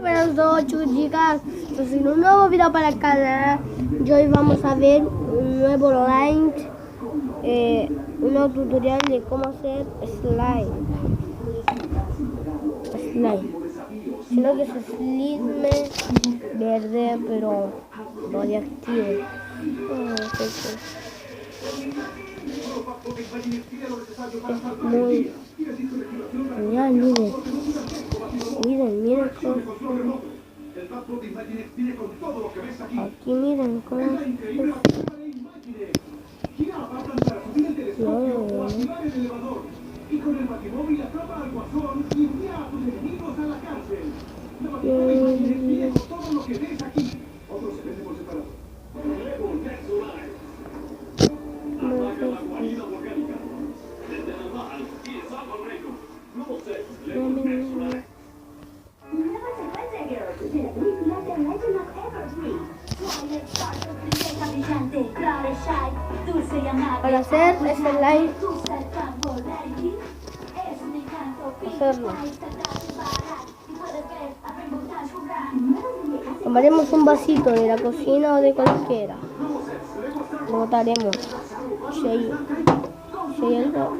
Buenas noches, chicas. Estoy en un nuevo video para el canal. Y hoy vamos a ver un nuevo un nuevo tutorial de cómo hacer slime. Sino que es slime verde, pero radioactivo. Es muy genial, miren. Miren cómo. Aquí miren cómo es. Y con el Batimóvil atrapa al Guasón y envía a tus enemigos a la cárcel. La Batimóvil viene con todo lo que ves aquí. Otros se venden por separado. Para hacer este slime, tomaremos un vasito de la cocina o de cualquiera, lo botaremos. Si hay algo.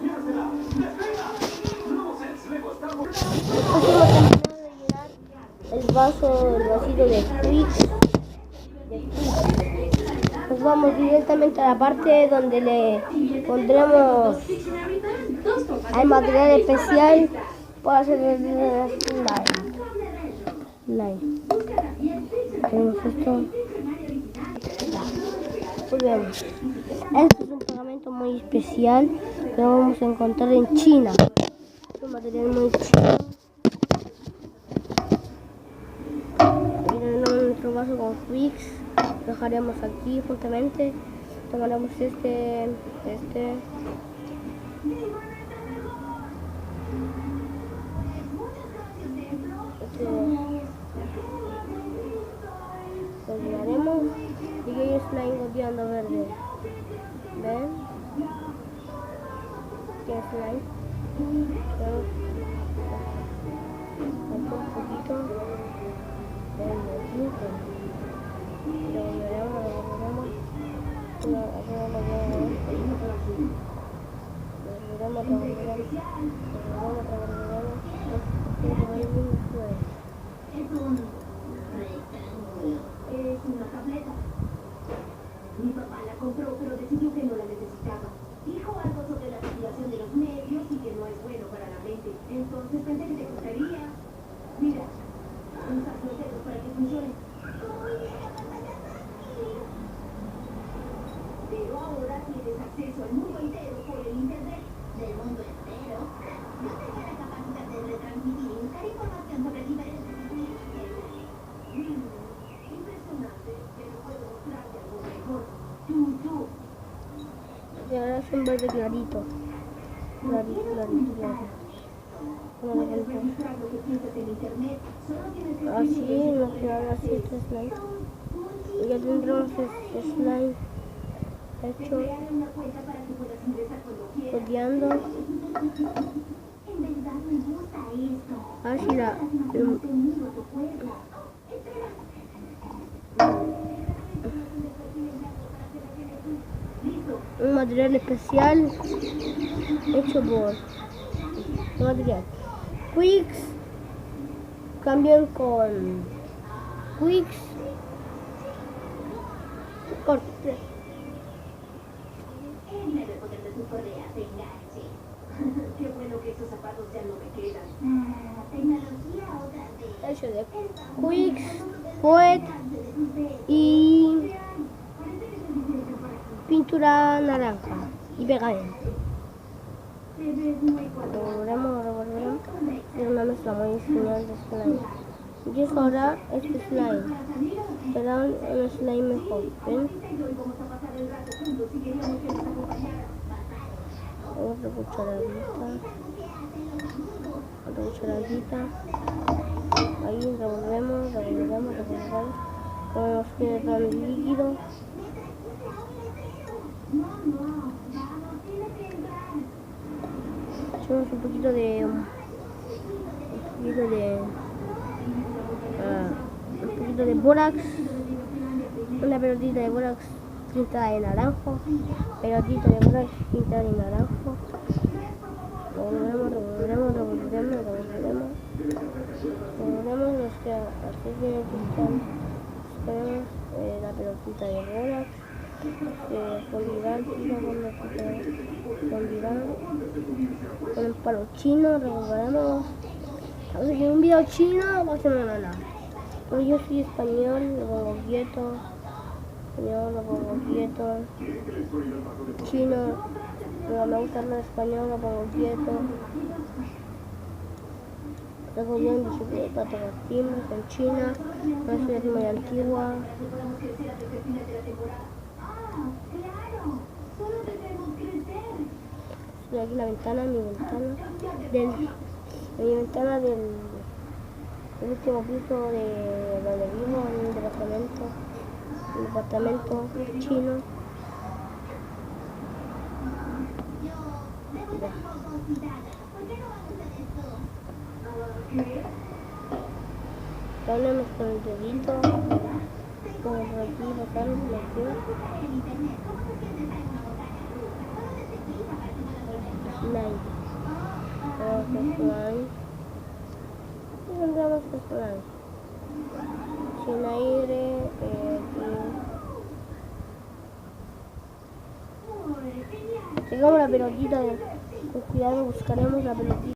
Después hemos terminado de llenar el vasito de Twix. Nos vamos directamente a la parte donde le pondremos el material especial para hacer el slime. Tenemos esto. Muy bien. Este es un pegamento muy especial que vamos a encontrar en China. Es un material muy chino. Miren nuestro vaso con Twix. Lo dejaremos aquí justamente. Tomaremos este. Lo llenaremos y que ellos slime goteando verde. ¿Ven? ¿Qué es slime? Un poquito Es una tableta. Mi papá la compró, pero decidió que no la necesitaba. Dijo algo sobre la activación de los nervios y que no es bueno para la mente. Entonces pensé que te gustaría. Mira, usa los dedos para que funcione. Pero ahora tienes acceso al mundo entero por el internet. ¿Del mundo entero? No tenía la capacidad de retransmitir y buscar información sobre diferentes impresionante, pero puedo mostrarte algo mejor. Tú. Y ahora es un verde clarito. Puedes revisar lo que piensas en internet. Solo tienes que Así nos quedará así este slime. Y ya tendremos este slime hecho, codeando. Así un material especial hecho por material Twix. Cambian con Twix corte. Qué bueno que esos zapatos ya no me quedan. Tecnología otra vez. Hecho de Twix, Poet y pintura naranja y pegamento. Revolveremos. Es una mezcla muy genial de slime. Y es ahora este slime. Será un slime mejor. ¿Ven? Otra cucharadita. Ahí revolvemos. Como nos quede todo el líquido. Echamos un poquito de pelotita de bórax. Una pelotita de bórax pintada de naranjo. Pelotita de bórax pintada de naranjo. Revolvemos, nos queda así tiene que estar. Tenemos la pelotita de bórax. Con el palo chino, revolveremos. Vamos a hacer un video chino, vamos a hacer nada. Pero yo soy español, lo pongo quieto. Español, lo pongo quieto. Chino, pero me gusta más español, lo pongo quieto. Tengo bien bicicleta, tengo timbres en China. No soy muy antigua. Estoy aquí en la ventana, mi ventana del último piso de donde vivo, en un departamento chino. Ponemos con el dedito, por aquí, pasamos por aquí. Slide. Y entramos a slide. Sin aire, aquí. Llegamos a la pelotita, con cuidado buscaremos la pelotita.